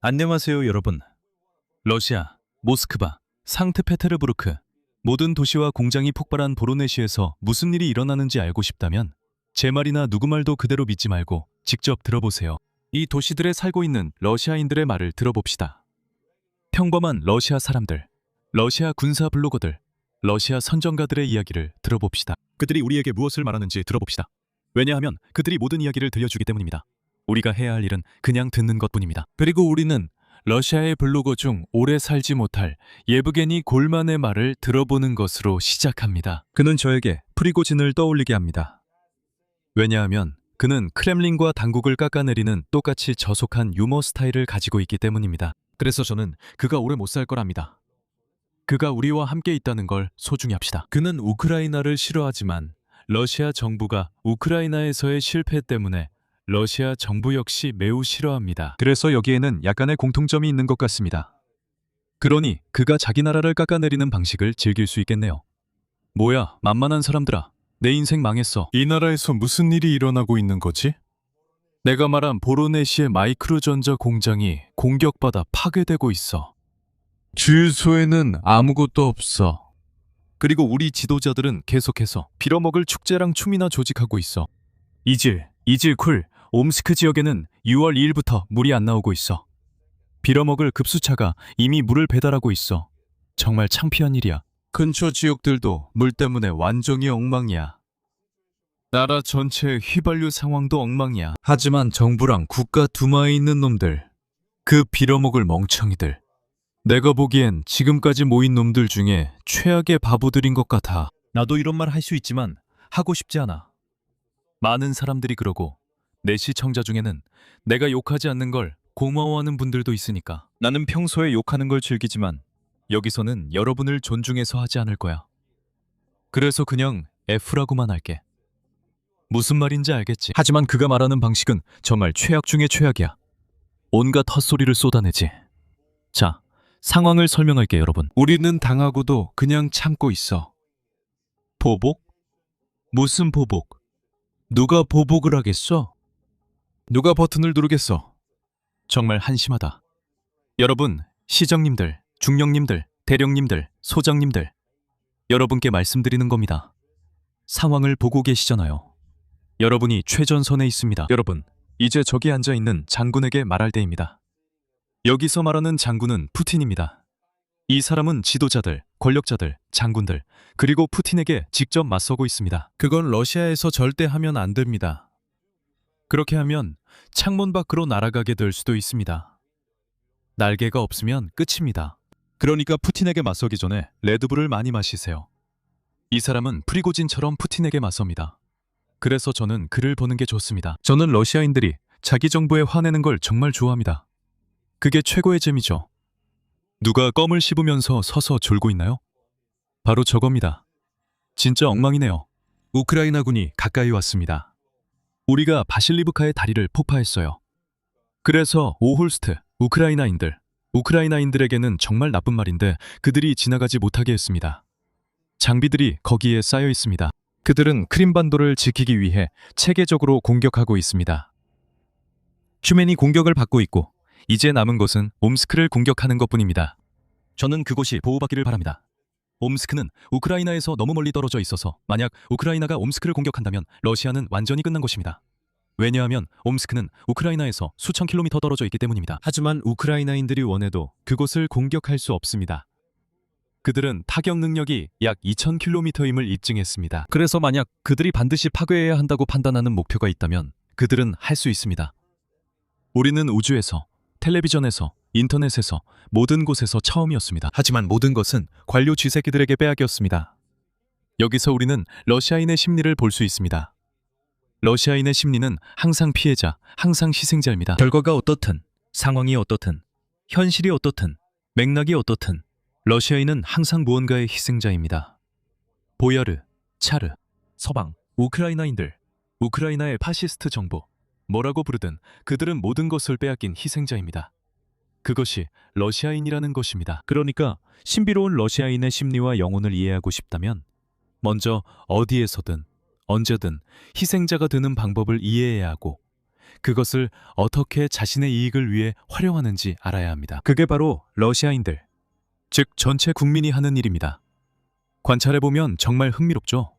안녕하세요, 여러분. 러시아, 모스크바, 상트페테르부르크 모든 도시와 공장이 폭발한 보로네시에서 무슨 일이 일어나는지 알고 싶다면 제 말이나 누구 말도 그대로 믿지 말고 직접 들어보세요. 이 도시들에 살고 있는 러시아인들의 말을 들어봅시다. 평범한 러시아 사람들, 러시아 군사 블로거들, 러시아 선전가들의 이야기를 들어봅시다. 그들이 우리에게 무엇을 말하는지 들어봅시다. 왜냐하면 그들이 모든 이야기를 들려주기 때문입니다. 우리가 해야 할 일은 그냥 듣는 것뿐입니다. 그리고 우리는 러시아의 블로거 중 오래 살지 못할 예브게니 골만의 말을 들어보는 것으로 시작합니다. 그는 저에게 프리고진을 떠올리게 합니다. 왜냐하면 그는 크렘린과 당국을 깎아내리는 똑같이 저속한 유머 스타일을 가지고 있기 때문입니다. 그래서 저는 그가 오래 못 살 거랍니다. 그가 우리와 함께 있다는 걸 소중히 합시다. 그는 우크라이나를 싫어하지만 러시아 정부가 우크라이나에서의 실패 때문에 러시아 정부 역시 매우 싫어합니다. 그래서 여기에는 약간의 공통점이 있는 것 같습니다. 그러니 그가 자기 나라를 깎아내리는 방식을 즐길 수 있겠네요. 뭐야, 만만한 사람들아. 내 인생 망했어. 이 나라에서 무슨 일이 일어나고 있는 거지? 내가 말한 보로네시의 마이크로전자 공장이 공격받아 파괴되고 있어. 주유소에는 아무것도 없어. 그리고 우리 지도자들은 계속해서 빌어먹을 축제랑 춤이나 조직하고 있어. 이즐, 옴스크 지역에는 6월 2일부터 물이 안 나오고 있어. 빌어먹을 급수차가 이미 물을 배달하고 있어. 정말 창피한 일이야. 근처 지역들도 물 때문에 완전히 엉망이야. 나라 전체의 휘발유 상황도 엉망이야. 하지만 정부랑 국가 두마에 있는 놈들, 그 빌어먹을 멍청이들, 내가 보기엔 지금까지 모인 놈들 중에 최악의 바보들인 것 같아. 나도 이런 말 할 수 있지만 하고 싶지 않아. 많은 사람들이 그러고 내 시청자 중에는 내가 욕하지 않는 걸 고마워하는 분들도 있으니까. 나는 평소에 욕하는 걸 즐기지만 여기서는 여러분을 존중해서 하지 않을 거야. 그래서 그냥 F라고만 할게. 무슨 말인지 알겠지? 하지만 그가 말하는 방식은 정말 최악 중의 최악이야. 온갖 헛소리를 쏟아내지. 자, 상황을 설명할게, 여러분. 우리는 당하고도 그냥 참고 있어. 보복? 무슨 보복? 누가 보복을 하겠어? 누가 버튼을 누르겠어? 정말 한심하다. 여러분, 시장님들, 중령님들, 대령님들, 소장님들, 여러분께 말씀드리는 겁니다. 상황을 보고 계시잖아요. 여러분이 최전선에 있습니다. 여러분, 이제 저기 앉아있는 장군에게 말할 때입니다. 여기서 말하는 장군은 푸틴입니다. 이 사람은 지도자들, 권력자들, 장군들, 그리고 푸틴에게 직접 맞서고 있습니다. 그건 러시아에서 절대 하면 안 됩니다. 그렇게 하면 창문 밖으로 날아가게 될 수도 있습니다. 날개가 없으면 끝입니다. 그러니까 푸틴에게 맞서기 전에 레드불을 많이 마시세요. 이 사람은 프리고진처럼 푸틴에게 맞섭니다. 그래서 저는 그를 보는 게 좋습니다. 저는 러시아인들이 자기 정부에 화내는 걸 정말 좋아합니다. 그게 최고의 재미죠. 누가 껌을 씹으면서 서서 졸고 있나요? 바로 저겁니다. 진짜 엉망이네요. 우크라이나군이 가까이 왔습니다. 우리가 바실리브카의 다리를 폭파했어요. 그래서 오홀스트, 우크라이나인들에게는 정말 나쁜 말인데 그들이 지나가지 못하게 했습니다. 장비들이 거기에 쌓여 있습니다. 그들은 크림반도를 지키기 위해 체계적으로 공격하고 있습니다. 튜멘이 공격을 받고 있고 이제 남은 것은 옴스크를 공격하는 것뿐입니다. 저는 그곳이 보호받기를 바랍니다. 옴스크는 우크라이나에서 너무 멀리 떨어져 있어서 만약 우크라이나가 옴스크를 공격한다면 러시아는 완전히 끝난 것입니다. 왜냐하면 옴스크는 우크라이나에서 수천 킬로미터 떨어져 있기 때문입니다. 하지만 우크라이나인들이 원해도 그곳을 공격할 수 없습니다. 그들은 타격 능력이 약 2000킬로미터임을 입증했습니다. 그래서 만약 그들이 반드시 파괴해야 한다고 판단하는 목표가 있다면 그들은 할 수 있습니다. 우리는 우주에서, 텔레비전에서, 인터넷에서 모든 곳에서 처음이었습니다. 하지만 모든 것은 관료 쥐새끼들에게 빼앗겼습니다. 여기서 우리는 러시아인의 심리를 볼 수 있습니다. 러시아인의 심리는 항상 피해자, 항상 희생자입니다. 결과가 어떻든, 상황이 어떻든, 현실이 어떻든, 맥락이 어떻든 러시아인은 항상 무언가의 희생자입니다. 보야르, 차르, 서방, 우크라이나인들, 우크라이나의 파시스트 정부, 뭐라고 부르든 그들은 모든 것을 빼앗긴 희생자입니다. 그것이 러시아인이라는 것입니다. 그러니까 신비로운 러시아인의 심리와 영혼을 이해하고 싶다면 먼저 어디에서든 언제든 희생자가 되는 방법을 이해해야 하고 그것을 어떻게 자신의 이익을 위해 활용하는지 알아야 합니다. 그게 바로 러시아인들, 즉 전체 국민이 하는 일입니다. 관찰해보면 정말 흥미롭죠?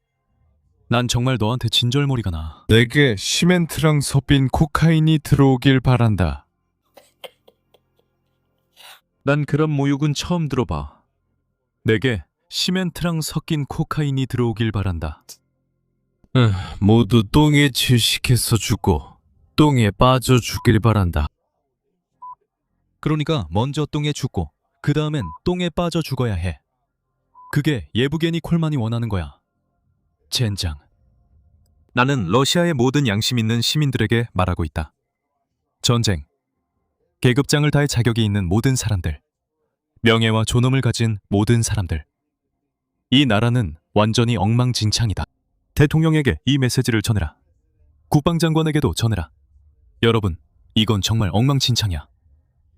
난 정말 너한테 진절머리가 나. 내게 시멘트랑 섞인 코카인이 들어오길 바란다. 난 그런 모욕은 처음 들어봐. 내게 시멘트랑 섞인 코카인이 들어오길 바란다. 모두 똥에 질식해서 죽고 똥에 빠져 죽길 바란다. 그러니까 먼저 똥에 죽고 그 다음엔 똥에 빠져 죽어야 해. 그게 예부게니 콜만이 원하는 거야. 젠장. 나는 러시아의 모든 양심 있는 시민들에게 말하고 있다. 전쟁. 계급장을 다할 자격이 있는 모든 사람들. 명예와 존엄을 가진 모든 사람들. 이 나라는 완전히 엉망진창이다. 대통령에게 이 메시지를 전해라. 국방장관에게도 전해라. 여러분, 이건 정말 엉망진창이야.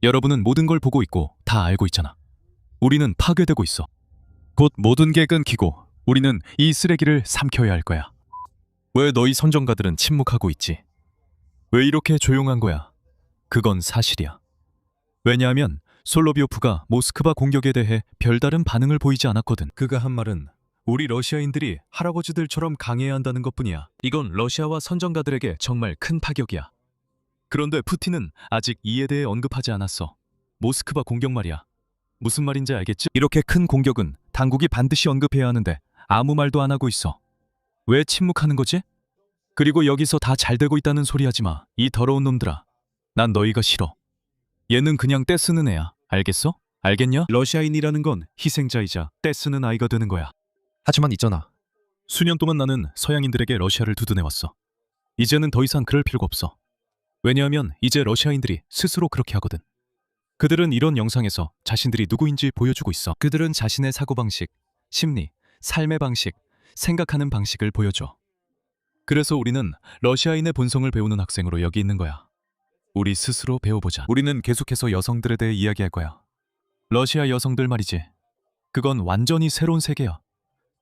여러분은 모든 걸 보고 있고 다 알고 있잖아. 우리는 파괴되고 있어. 곧 모든 게 끊기고 우리는 이 쓰레기를 삼켜야 할 거야. 왜 너희 선정가들은 침묵하고 있지? 왜 이렇게 조용한 거야? 그건 사실이야. 왜냐하면 솔로비오프가 모스크바 공격에 대해 별다른 반응을 보이지 않았거든. 그가 한 말은 우리 러시아인들이 할아버지들처럼 강해야 한다는 것뿐이야. 이건 러시아와 선정가들에게 정말 큰 파격이야. 그런데 푸틴은 아직 이에 대해 언급하지 않았어. 모스크바 공격 말이야. 무슨 말인지 알겠지? 이렇게 큰 공격은 당국이 반드시 언급해야 하는데 아무 말도 안 하고 있어. 왜 침묵하는 거지? 그리고 여기서 다 잘 되고 있다는 소리 하지 마. 이 더러운 놈들아. 난 너희가 싫어. 얘는 그냥 떼쓰는 애야. 알겠어? 알겠냐? 러시아인이라는 건 희생자이자 떼쓰는 아이가 되는 거야. 하지만 있잖아. 수년 동안 나는 서양인들에게 러시아를 두둔해왔어. 이제는 더 이상 그럴 필요가 없어. 왜냐하면 이제 러시아인들이 스스로 그렇게 하거든. 그들은 이런 영상에서 자신들이 누구인지 보여주고 있어. 그들은 자신의 사고방식, 심리, 삶의 방식, 생각하는 방식을 보여줘. 그래서 우리는 러시아인의 본성을 배우는 학생으로 여기 있는 거야. 우리 스스로 배워보자. 우리는 계속해서 여성들에 대해 이야기할 거야. 러시아 여성들 말이지. 그건 완전히 새로운 세계야.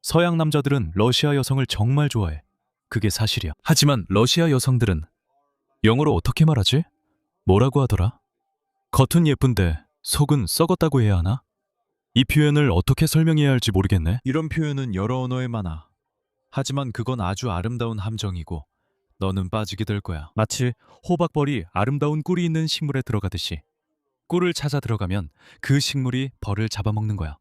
서양 남자들은 러시아 여성을 정말 좋아해. 그게 사실이야. 하지만 러시아 여성들은 영어로 어떻게 말하지? 뭐라고 하더라? 겉은 예쁜데 속은 썩었다고 해야 하나? 이 표현을 어떻게 설명해야 할지 모르겠네. 이런 표현은 여러 언어에 많아. 하지만 그건 아주 아름다운 함정이고 너는 빠지게 될 거야. 마치 호박벌이 아름다운 꿀이 있는 식물에 들어가듯이 꿀을 찾아 들어가면 그 식물이 벌을 잡아먹는 거야.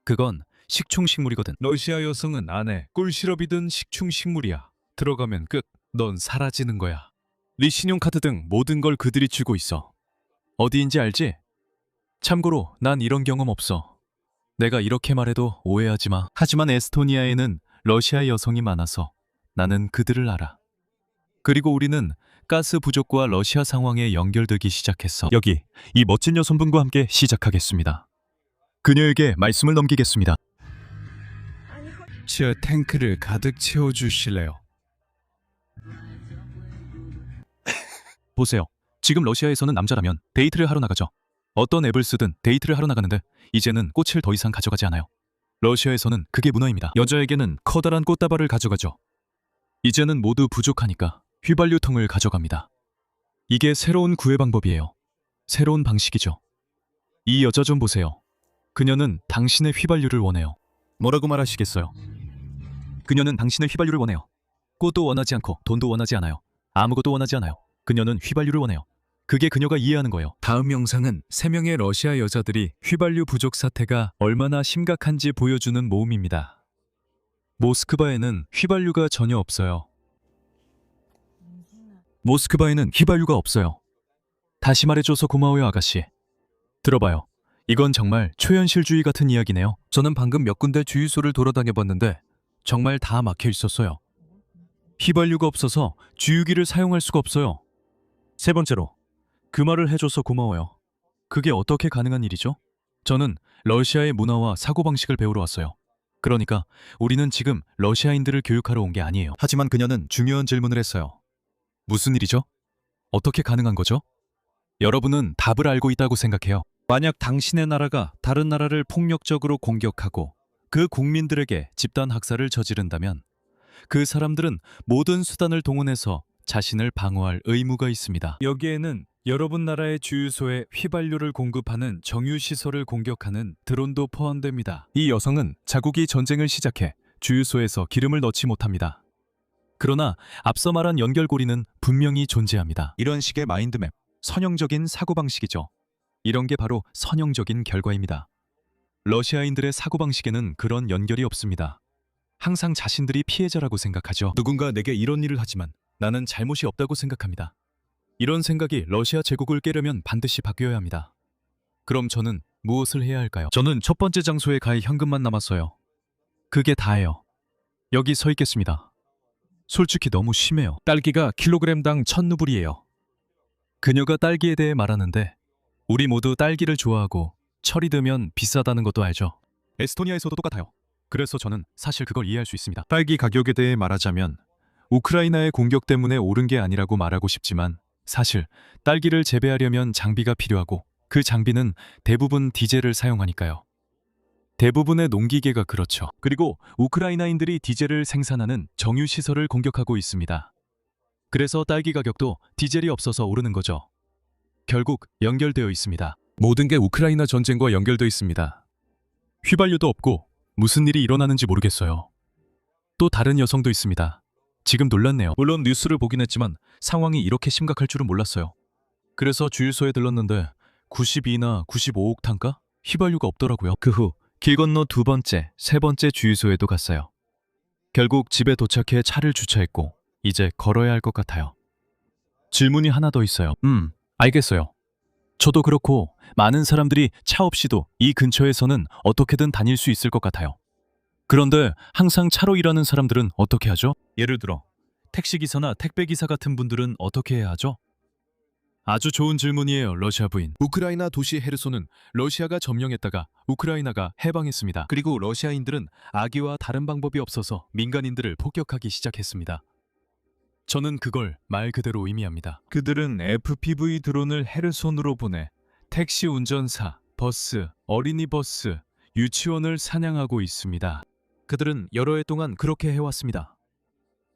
그건 식충식물이거든. 러시아 여성은 안에 꿀 시럽이든 식충식물이야. 들어가면 끝. 넌 사라지는 거야. 네 신용카드 등 모든 걸 그들이 쥐고 있어. 어디인지 알지? 참고로 난 이런 경험 없어. 내가 이렇게 말해도 오해하지 마. 하지만 에스토니아에는 러시아 여성이 많아서 나는 그들을 알아. 그리고 우리는 가스 부족과 러시아 상황에 연결되기 시작했어. 여기 이 멋진 여성분과 함께 시작하겠습니다. 그녀에게 말씀을 넘기겠습니다. 저 탱크를 가득 채워주실래요? 보세요. 지금 러시아에서는 남자라면 데이트를 하러 나가죠. 어떤 앱을 쓰든 데이트를 하러 나가는데 이제는 꽃을 더 이상 가져가지 않아요. 러시아에서는 그게 문화입니다. 여자에게는 커다란 꽃다발을 가져가죠. 이제는 모두 부족하니까 휘발유통을 가져갑니다. 이게 새로운 구애 방법이에요. 새로운 방식이죠. 이 여자 좀 보세요. 그녀는 당신의 휘발유를 원해요. 뭐라고 말하시겠어요? 그녀는 당신의 휘발유를 원해요. 꽃도 원하지 않고 돈도 원하지 않아요. 아무것도 원하지 않아요. 그녀는 휘발유를 원해요. 그게 그녀가 이해하는 거예요. 다음 영상은 3명의 러시아 여자들이 휘발유 부족 사태가 얼마나 심각한지 보여주는 모음입니다. 모스크바에는 휘발유가 전혀 없어요. 모스크바에는 휘발유가 없어요. 다시 말해줘서 고마워요, 아가씨. 들어봐요. 이건 정말 초현실주의 같은 이야기네요. 저는 방금 몇 군데 주유소를 돌아다녀봤는데 정말 다 막혀 있었어요. 휘발유가 없어서 주유기를 사용할 수가 없어요. 세 번째로, 그 말을 해줘서 고마워요. 그게 어떻게 가능한 일이죠? 저는 러시아의 문화와 사고방식을 배우러 왔어요. 그러니까 우리는 지금 러시아인들을 교육하러 온 게 아니에요. 하지만 그녀는 중요한 질문을 했어요. 무슨 일이죠? 어떻게 가능한 거죠? 여러분은 답을 알고 있다고 생각해요. 만약 당신의 나라가 다른 나라를 폭력적으로 공격하고 그 국민들에게 집단 학살을 저지른다면 그 사람들은 모든 수단을 동원해서 자신을 방어할 의무가 있습니다. 여기에는 여러분 나라의 주유소에 휘발유를 공급하는 정유시설을 공격하는 드론도 포함됩니다. 이 여성은 자국이 전쟁을 시작해 주유소에서 기름을 넣지 못합니다. 그러나 앞서 말한 연결고리는 분명히 존재합니다. 이런 식의 마인드맵, 선형적인 사고방식이죠. 이런 게 바로 선형적인 결과입니다. 러시아인들의 사고방식에는 그런 연결이 없습니다. 항상 자신들이 피해자라고 생각하죠. 누군가 내게 이런 일을 하지만 나는 잘못이 없다고 생각합니다. 이런 생각이 러시아 제국을 깨려면 반드시 바뀌어야 합니다. 그럼 저는 무엇을 해야 할까요? 저는 첫 번째 장소에 갈 현금만 남았어요. 그게 다예요. 여기 서 있겠습니다. 솔직히 너무 심해요. 딸기가 킬로그램당 1,000루블이에요. 그녀가 딸기에 대해 말하는데 우리 모두 딸기를 좋아하고 철이 들면 비싸다는 것도 알죠. 에스토니아에서도 똑같아요. 그래서 저는 사실 그걸 이해할 수 있습니다. 딸기 가격에 대해 말하자면 우크라이나의 공격 때문에 오른 게 아니라고 말하고 싶지만 사실 딸기를 재배하려면 장비가 필요하고 그 장비는 대부분 디젤을 사용하니까요. 대부분의 농기계가 그렇죠. 그리고 우크라이나인들이 디젤을 생산하는 정유시설을 공격하고 있습니다. 그래서 딸기 가격도 디젤이 없어서 오르는 거죠. 결국 연결되어 있습니다. 모든 게 우크라이나 전쟁과 연결되어 있습니다. 휘발유도 없고 무슨 일이 일어나는지 모르겠어요. 또 다른 여성도 있습니다. 지금 놀랐네요. 물론 뉴스를 보긴 했지만 상황이 이렇게 심각할 줄은 몰랐어요. 그래서 주유소에 들렀는데 92나 95옥탄가? 휘발유가 없더라고요. 그 후 길 건너 두 번째, 세 번째 주유소에도 갔어요. 결국 집에 도착해 차를 주차했고 이제 걸어야 할 것 같아요. 질문이 하나 더 있어요. 알겠어요. 저도 그렇고 많은 사람들이 차 없이도 이 근처에서는 어떻게든 다닐 수 있을 것 같아요. 그런데 항상 차로 일하는 사람들은 어떻게 하죠? 예를 들어 택시기사나 택배기사 같은 분들은 어떻게 해야 하죠? 아주 좋은 질문이에요, 러시아 부인. 우크라이나 도시 헤르손은 러시아가 점령했다가 우크라이나가 해방했습니다. 그리고 러시아인들은 아기와 다른 방법이 없어서 민간인들을 폭격하기 시작했습니다. 저는 그걸 말 그대로 의미합니다. 그들은 FPV 드론을 헤르손으로 보내 택시 운전사, 버스, 어린이버스, 유치원을 사냥하고 있습니다. 그들은 여러 해 동안 그렇게 해왔습니다.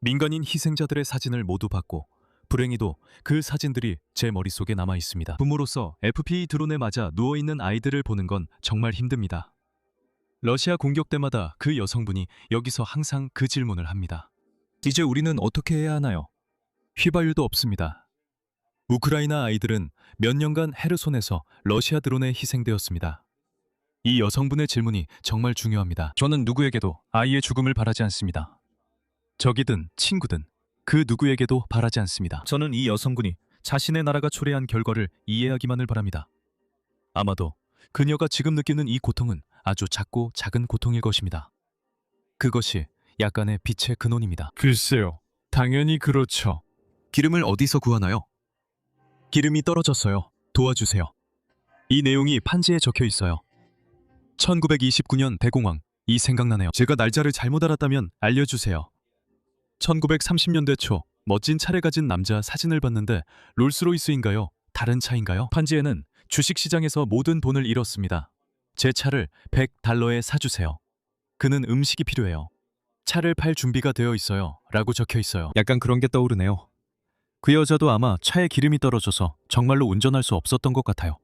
민간인 희생자들의 사진을 모두 받고 불행히도 그 사진들이 제 머릿속에 남아 있습니다. 부모로서 FPV 드론에 맞아 누워있는 아이들을 보는 건 정말 힘듭니다. 러시아 공격 때마다 그 여성분이 여기서 항상 그 질문을 합니다. 이제 우리는 어떻게 해야 하나요? 휘발유도 없습니다. 우크라이나 아이들은 몇 년간 헤르손에서 러시아 드론에 희생되었습니다. 이 여성분의 질문이 정말 중요합니다. 저는 누구에게도 아이의 죽음을 바라지 않습니다. 적이든 친구든 그 누구에게도 바라지 않습니다. 저는 이 여성분이 자신의 나라가 초래한 결과를 이해하기만을 바랍니다. 아마도 그녀가 지금 느끼는 이 고통은 아주 작고 작은 고통일 것입니다. 그것이 약간의 빛의 근원입니다. 글쎄요. 당연히 그렇죠. 기름을 어디서 구하나요? 기름이 떨어졌어요. 도와주세요. 이 내용이 판지에 적혀 있어요. 1929년 대공황. 이 생각나네요. 제가 날짜를 잘못 알았다면 알려주세요. 1930년대 초 멋진 차를 가진 남자 사진을 봤는데 롤스로이스인가요? 다른 차인가요? 판지에는 주식시장에서 모든 돈을 잃었습니다. 제 차를 $100에 사주세요. 그는 음식이 필요해요. 차를 팔 준비가 되어 있어요. 라고 적혀 있어요. 약간 그런 게 떠오르네요. 그 여자도 아마 차에 기름이 떨어져서 정말로 운전할 수 없었던 것 같아요.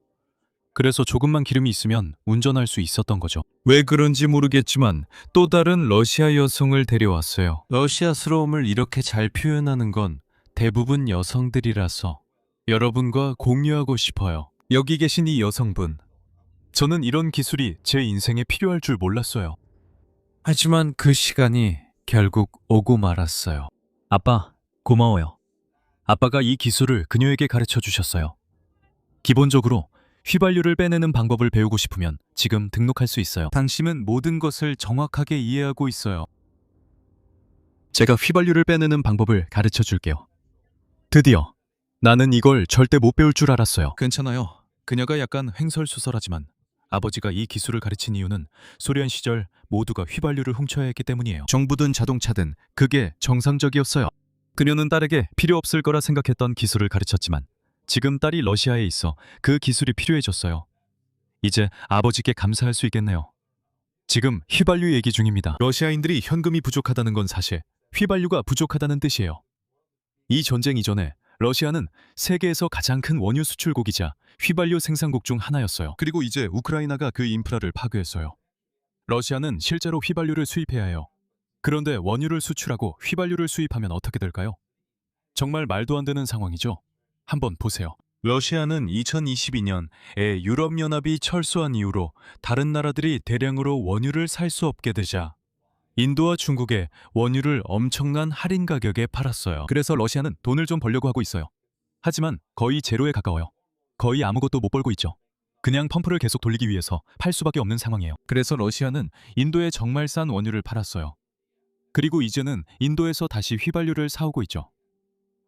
그래서 조금만 기름이 있으면 운전할 수 있었던 거죠. 왜 그런지 모르겠지만 또 다른 러시아 여성을 데려왔어요. 러시아스러움을 이렇게 잘 표현하는 건 대부분 여성들이라서 여러분과 공유하고 싶어요. 여기 계신 이 여성분. 저는 이런 기술이 제 인생에 필요할 줄 몰랐어요. 하지만 그 시간이 결국 오고 말았어요. 아빠, 고마워요. 아빠가 이 기술을 그녀에게 가르쳐 주셨어요. 기본적으로 휘발유를 빼내는 방법을 배우고 싶으면 지금 등록할 수 있어요. 당신은 모든 것을 정확하게 이해하고 있어요. 제가 휘발유를 빼내는 방법을 가르쳐 줄게요. 드디어 나는 이걸 절대 못 배울 줄 알았어요. 괜찮아요. 그녀가 약간 횡설수설하지만 아버지가 이 기술을 가르친 이유는 소련 시절 모두가 휘발유를 훔쳐야 했기 때문이에요. 정부든 자동차든 그게 정상적이었어요. 그녀는 딸에게 필요 없을 거라 생각했던 기술을 가르쳤지만 지금 딸이 러시아에 있어 그 기술이 필요해졌어요. 이제 아버지께 감사할 수 있겠네요. 지금 휘발유 얘기 중입니다. 러시아인들이 현금이 부족하다는 건 사실 휘발유가 부족하다는 뜻이에요. 이 전쟁 이전에 러시아는 세계에서 가장 큰 원유 수출국이자 휘발유 생산국 중 하나였어요. 그리고 이제 우크라이나가 그 인프라를 파괴했어요. 러시아는 실제로 휘발유를 수입해야 해요. 그런데 원유를 수출하고 휘발유를 수입하면 어떻게 될까요? 정말 말도 안 되는 상황이죠. 한번 보세요. 러시아는 2022년에 유럽연합이 철수한 이후로 다른 나라들이 대량으로 원유를 살 수 없게 되자 인도와 중국에 원유를 엄청난 할인 가격에 팔았어요. 그래서 러시아는 돈을 좀 벌려고 하고 있어요. 하지만 거의 제로에 가까워요. 거의 아무것도 못 벌고 있죠. 그냥 펌프를 계속 돌리기 위해서 팔 수밖에 없는 상황이에요. 그래서 러시아는 인도에 정말 싼 원유를 팔았어요. 그리고 이제는 인도에서 다시 휘발유를 사오고 있죠.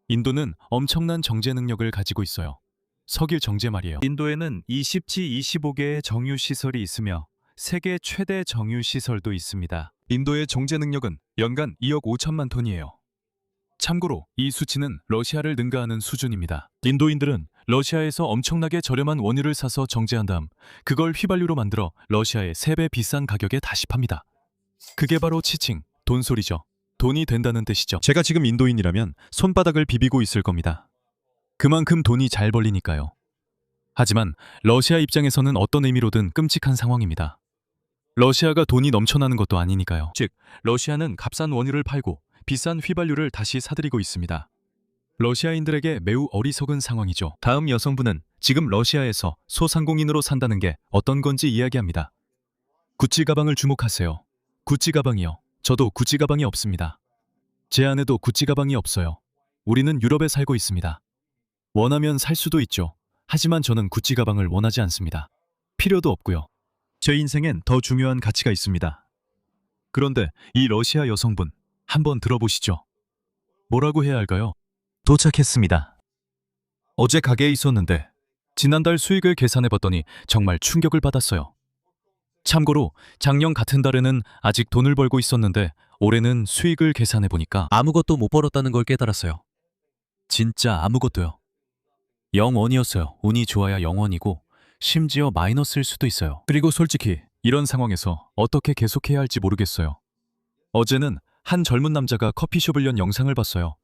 인도는 엄청난 정제 능력을 가지고 있어요. 석유 정제 말이에요. 인도에는 20지 25개의 정유 시설이 있으며 세계 최대 정유 시설도 있습니다. 인도의 정제 능력은 연간 2억 5천만 톤이에요. 참고로 이 수치는 러시아를 능가하는 수준입니다. 인도인들은 러시아에서 엄청나게 저렴한 원유를 사서 정제한 다음 그걸 휘발유로 만들어 러시아에 3배 비싼 가격에 다시 팝니다. 그게 바로 치칭, 돈소리죠. 돈이 된다는 뜻이죠. 제가 지금 인도인이라면 손바닥을 비비고 있을 겁니다. 그만큼 돈이 잘 벌리니까요. 하지만 러시아 입장에서는 어떤 의미로든 끔찍한 상황입니다. 러시아가 돈이 넘쳐나는 것도 아니니까요. 즉, 러시아는 값싼 원유를 팔고 비싼 휘발유를 다시 사들이고 있습니다. 러시아인들에게 매우 어리석은 상황이죠. 다음 여성분은 지금 러시아에서 소상공인으로 산다는 게 어떤 건지 이야기합니다. 구찌 가방을 주목하세요. 구찌 가방이요. 저도 구찌 가방이 없습니다. 제 아내도 구찌 가방이 없어요. 우리는 유럽에 살고 있습니다. 원하면 살 수도 있죠. 하지만 저는 구찌 가방을 원하지 않습니다. 필요도 없고요. 제 인생엔 더 중요한 가치가 있습니다. 그런데 이 러시아 여성분, 한번 들어보시죠. 뭐라고 해야 할까요? 도착했습니다. 어제 가게에 있었는데 지난달 수익을 계산해봤더니 정말 충격을 받았어요. 참고로 작년 같은 달에는 아직 돈을 벌고 있었는데 올해는 수익을 계산해보니까 아무것도 못 벌었다는 걸 깨달았어요. 진짜 아무것도요. 0원이었어요. 운이 좋아야 0원이고 심지어 마이너스일 수도 있어요. 그리고 솔직히 이런 상황에서 어떻게 계속해야 할지 모르겠어요. 어제는 한 젊은 남자가 커피숍을 연 영상을 봤어요.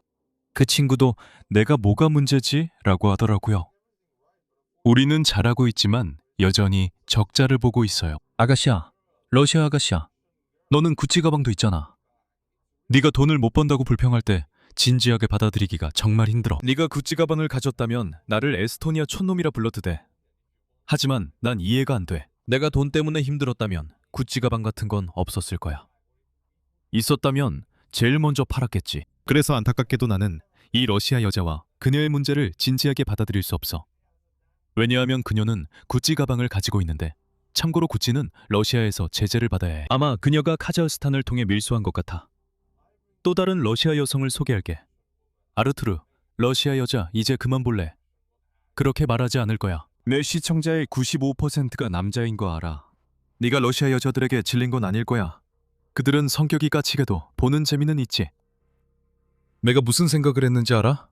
그 친구도 내가 뭐가 문제지? 라고 하더라고요. 우리는 잘하고 있지만 여전히 적자를 보고 있어요. 아가씨야, 러시아 아가씨야. 너는 구찌 가방도 있잖아. 네가 돈을 못 번다고 불평할 때 진지하게 받아들이기가 정말 힘들어. 네가 구찌 가방을 가졌다면 나를 에스토니아 촌놈이라 불러도 돼. 하지만 난 이해가 안 돼. 내가 돈 때문에 힘들었다면 구찌 가방 같은 건 없었을 거야. 있었다면 제일 먼저 팔았겠지. 그래서 안타깝게도 나는 이 러시아 여자와 그녀의 문제를 진지하게 받아들일 수 없어. 왜냐하면 그녀는 구찌 가방을 가지고 있는데 참고로 구찌는 러시아에서 제재를 받아야 해. 아마 그녀가 카자흐스탄을 통해 밀수한 것 같아. 또 다른 러시아 여성을 소개할게. 아르투르, 러시아 여자 이제 그만 볼래. 그렇게 말하지 않을 거야. 내 시청자의 95%가 남자인 거 알아. 네가 러시아 여자들에게 질린 건 아닐 거야. 그들은 성격이 까치게도 보는 재미는 있지. 내가 무슨 생각을 했는지 알아?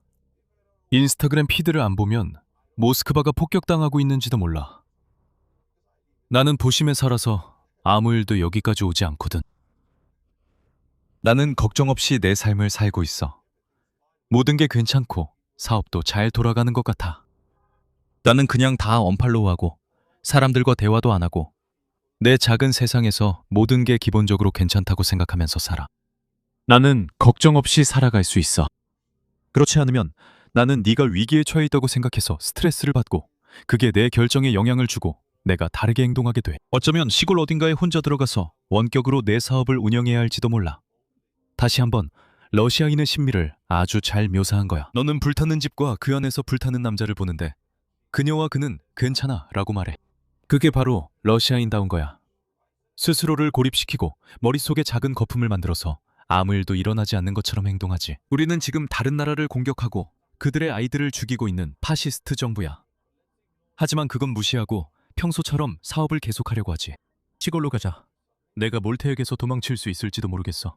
인스타그램 피드를 안 보면 모스크바가 폭격당하고 있는지도 몰라. 나는 도심에 살아서 아무 일도 여기까지 오지 않거든. 나는 걱정 없이 내 삶을 살고 있어. 모든 게 괜찮고 사업도 잘 돌아가는 것 같아. 나는 그냥 다 언팔로우하고 사람들과 대화도 안 하고 내 작은 세상에서 모든 게 기본적으로 괜찮다고 생각하면서 살아. 나는 걱정 없이 살아갈 수 있어. 그렇지 않으면 나는 네가 위기에 처해 있다고 생각해서 스트레스를 받고 그게 내 결정에 영향을 주고 내가 다르게 행동하게 돼. 어쩌면 시골 어딘가에 혼자 들어가서 원격으로 내 사업을 운영해야 할지도 몰라. 다시 한번 러시아인의 심리를 아주 잘 묘사한 거야. 너는 불타는 집과 그 안에서 불타는 남자를 보는데 그녀와 그는 괜찮아 라고 말해. 그게 바로 러시아인다운 거야. 스스로를 고립시키고 머릿속에 작은 거품을 만들어서 아무 일도 일어나지 않는 것처럼 행동하지. 우리는 지금 다른 나라를 공격하고 그들의 아이들을 죽이고 있는 파시스트 정부야. 하지만 그건 무시하고 평소처럼 사업을 계속하려고 하지. 시골로 가자. 내가 몰테역에서 도망칠 수 있을지도 모르겠어.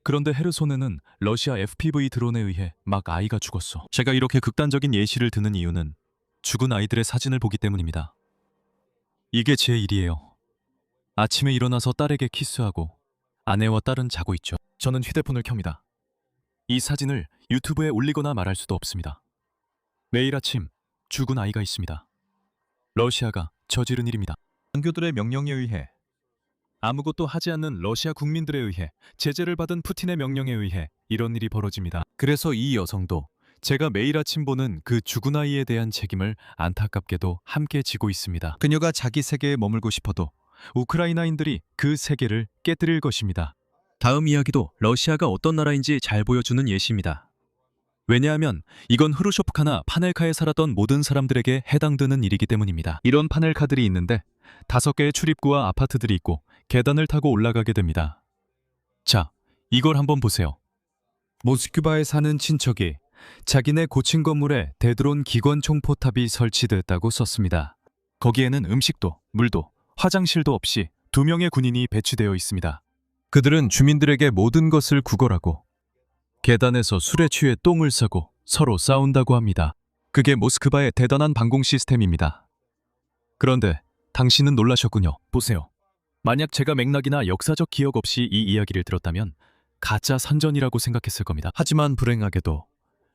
그런데 헤르손에는 러시아 FPV 드론에 의해 막 아이가 죽었어. 제가 이렇게 극단적인 예시를 드는 이유는 죽은 아이들의 사진을 보기 때문입니다. 이게 제 일이에요. 아침에 일어나서 딸에게 키스하고 아내와 딸은 자고 있죠. 저는 휴대폰을 켭니다. 이 사진을 유튜브에 올리거나 말할 수도 없습니다. 매일 아침 죽은 아이가 있습니다. 러시아가 저지른 일입니다. 장교들의 명령에 의해 아무것도 하지 않는 러시아 국민들에 의해 제재를 받은 푸틴의 명령에 의해 이런 일이 벌어집니다. 그래서 이 여성도 제가 매일 아침 보는 그 죽은 아이에 대한 책임을 안타깝게도 함께 지고 있습니다. 그녀가 자기 세계에 머물고 싶어도 우크라이나인들이 그 세계를 깨뜨릴 것입니다. 다음 이야기도 러시아가 어떤 나라인지 잘 보여주는 예시입니다. 왜냐하면 이건 흐루쇼프카나 파넬카에 살았던 모든 사람들에게 해당되는 일이기 때문입니다. 이런 파넬카들이 있는데 5개의 출입구와 아파트들이 있고 계단을 타고 올라가게 됩니다. 자, 이걸 한번 보세요. 모스크바에 사는 친척이 자기네 고층 건물에 대드론 기관총 포탑이 설치됐다고 썼습니다. 거기에는 음식도, 물도, 화장실도 없이 2명의 군인이 배치되어 있습니다. 그들은 주민들에게 모든 것을 구걸하고 계단에서 술에 취해 똥을 싸고 서로 싸운다고 합니다. 그게 모스크바의 대단한 방공 시스템입니다. 그런데 당신은 놀라셨군요. 보세요. 만약 제가 맥락이나 역사적 기억 없이 이 이야기를 들었다면 가짜 선전이라고 생각했을 겁니다. 하지만 불행하게도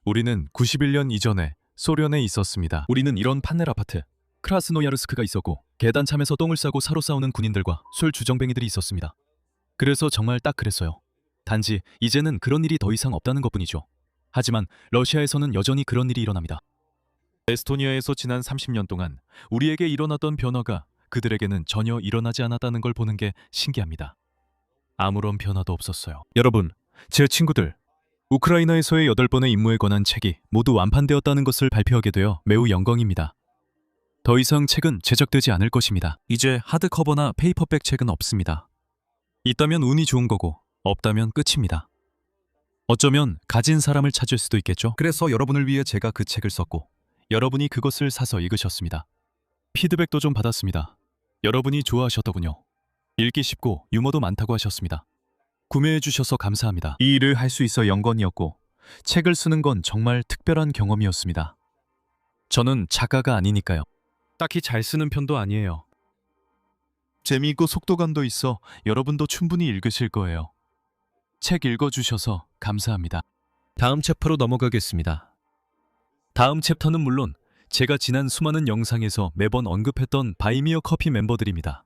우리는 91년 이전에 소련에 있었습니다. 우리는 이런 판넬 아파트, 크라스노야르스크가 있었고 계단참에서 똥을 싸고 서로 싸우는 군인들과 술 주정뱅이들이 있었습니다. 그래서 정말 딱 그랬어요. 단지 이제는 그런 일이 더 이상 없다는 것뿐이죠. 하지만 러시아에서는 여전히 그런 일이 일어납니다. 에스토니아에서 지난 30년 동안 우리에게 일어났던 변화가 그들에게는 전혀 일어나지 않았다는 걸 보는 게 신기합니다. 아무런 변화도 없었어요. 여러분, 제 친구들, 우크라이나에서의 8번의 임무에 관한 책이 모두 완판되었다는 것을 발표하게 되어 매우 영광입니다. 더 이상 책은 제작되지 않을 것입니다. 이제 하드커버나 페이퍼백 책은 없습니다. 있다면 운이 좋은 거고 없다면 끝입니다. 어쩌면 가진 사람을 찾을 수도 있겠죠. 그래서 여러분을 위해 제가 그 책을 썼고 여러분이 그것을 사서 읽으셨습니다. 피드백도 좀 받았습니다. 여러분이 좋아하셨더군요. 읽기 쉽고 유머도 많다고 하셨습니다. 구매해 주셔서 감사합니다. 이 일을 할 수 있어 영광이었고 책을 쓰는 건 정말 특별한 경험이었습니다. 저는 작가가 아니니까요. 딱히 잘 쓰는 편도 아니에요. 재미있고 속도감도 있어 여러분도 충분히 읽으실 거예요. 책 읽어주셔서 감사합니다. 다음 챕터로 넘어가겠습니다. 다음 챕터는 물론 제가 지난 수많은 영상에서 매번 언급했던 바이미어 커피 멤버들입니다.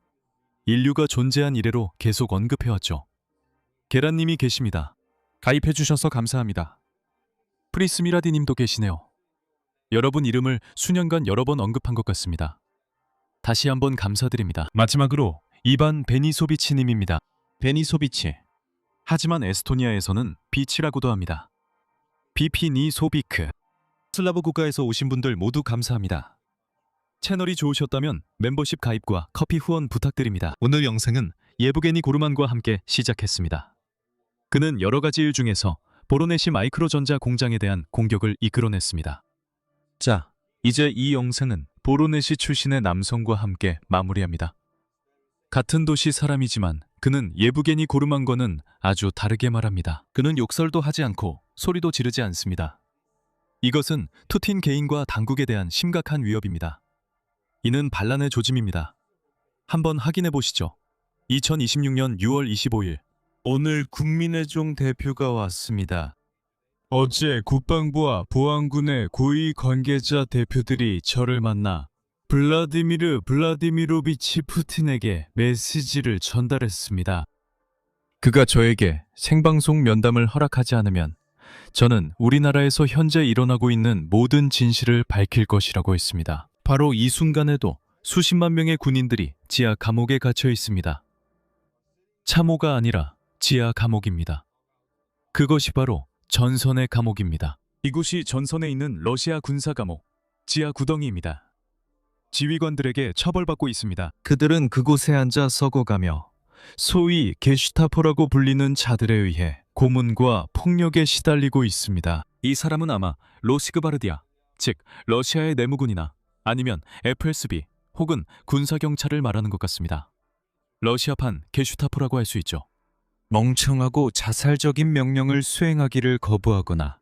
인류가 존재한 이래로 계속 언급해왔죠. 계란님이 계십니다. 가입해주셔서 감사합니다. 프리스미라디님도 계시네요. 여러분 이름을 수년간 여러 번 언급한 것 같습니다. 다시 한번 감사드립니다. 마지막으로 이반 베니소비치님입니다. 베니소비치. 하지만 에스토니아에서는 비치라고도 합니다. 비피니소비크. 슬라브 국가에서 오신 분들 모두 감사합니다. 채널이 좋으셨다면 멤버십 가입과 커피 후원 부탁드립니다. 오늘 영상은 예브게니 고르만과 함께 시작했습니다. 그는 여러 가지 일 중에서 보로네시 마이크로전자 공장에 대한 공격을 이끌어냈습니다. 자, 이제 이 영상은 보로네시 출신의 남성과 함께 마무리합니다. 같은 도시 사람이지만 그는 예브게니 고르만과는 아주 다르게 말합니다. 그는 욕설도 하지 않고 소리도 지르지 않습니다. 이것은 푸틴 개인과 당국에 대한 심각한 위협입니다. 이는 반란의 조짐입니다. 한번 확인해 보시죠. 2026년 6월 25일 오늘 국민의 종 대표가 왔습니다. 어제 국방부와 보안군의 고위 관계자 대표들이 저를 만나 블라디미르 블라디미로비치 푸틴에게 메시지를 전달했습니다. 그가 저에게 생방송 면담을 허락하지 않으면 저는 우리나라에서 현재 일어나고 있는 모든 진실을 밝힐 것이라고 했습니다. 바로 이 순간에도 수십만 명의 군인들이 지하 감옥에 갇혀 있습니다. 참호가 아니라 지하 감옥입니다. 그것이 바로 전선의 감옥입니다. 이곳이 전선에 있는 러시아 군사 감옥, 지하 구덩이입니다. 지휘관들에게 처벌받고 있습니다. 그들은 그곳에 앉아 썩어가며 소위 게슈타포라고 불리는 자들에 의해 고문과 폭력에 시달리고 있습니다. 이 사람은 아마 로시그바르디아, 즉 러시아의 내무군이나 아니면 FSB 혹은 군사경찰을 말하는 것 같습니다. 러시아판 게슈타포라고 할 수 있죠. 멍청하고 자살적인 명령을 수행하기를 거부하거나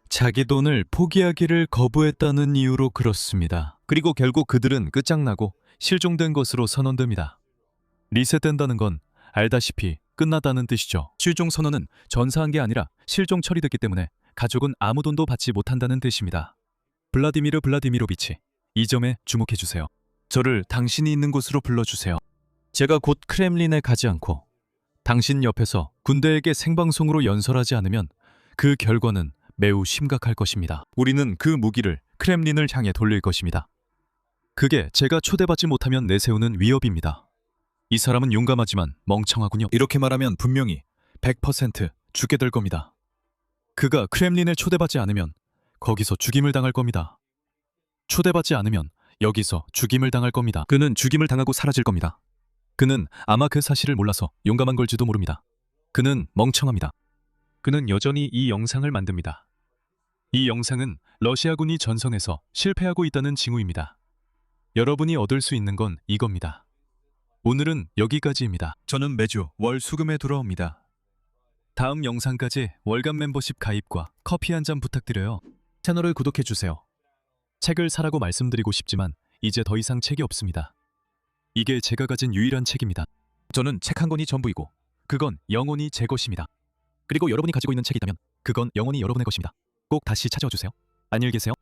자기 돈을 포기하기를 거부했다는 이유로 그렇습니다. 그리고 결국 그들은 끝장나고 실종된 것으로 선언됩니다. 리셋된다는 건 알다시피 끝났다는 뜻이죠. 실종 선언은 전사한 게 아니라 실종 처리됐기 때문에 가족은 아무 돈도 받지 못한다는 뜻입니다. 블라디미르 블라디미로비치, 이 점에 주목해 주세요. 저를 당신이 있는 곳으로 불러주세요. 제가 곧 크렘린에 가지 않고 당신 옆에서 군대에게 생방송으로 연설하지 않으면 그 결과는 매우 심각할 것입니다. 우리는 그 무기를 크렘린을 향해 돌릴 것입니다. 그게 제가 초대받지 못하면 내세우는 위협입니다. 이 사람은 용감하지만 멍청하군요. 이렇게 말하면 분명히 100% 죽게 될 겁니다. 그가 크렘린에 초대받지 않으면 거기서 죽임을 당할 겁니다. 초대받지 않으면 여기서 죽임을 당할 겁니다. 그는 죽임을 당하고 사라질 겁니다. 그는 아마 그 사실을 몰라서 용감한 걸지도 모릅니다. 그는 멍청합니다. 그는 여전히 이 영상을 만듭니다. 이 영상은 러시아군이 전선에서 실패하고 있다는 징후입니다. 여러분이 얻을 수 있는 건 이겁니다. 오늘은 여기까지입니다. 저는 매주 월 수금에 돌아옵니다. 다음 영상까지 월간 멤버십 가입과 커피 한 잔 부탁드려요. 채널을 구독해주세요. 책을 사라고 말씀드리고 싶지만 이제 더 이상 책이 없습니다. 이게 제가 가진 유일한 책입니다. 저는 책 한 권이 전부이고 그건 영원히 제 것입니다. 그리고 여러분이 가지고 있는 책이 있다면 그건 영원히 여러분의 것입니다. 꼭 다시 찾아와 주세요. 안녕히 계세요.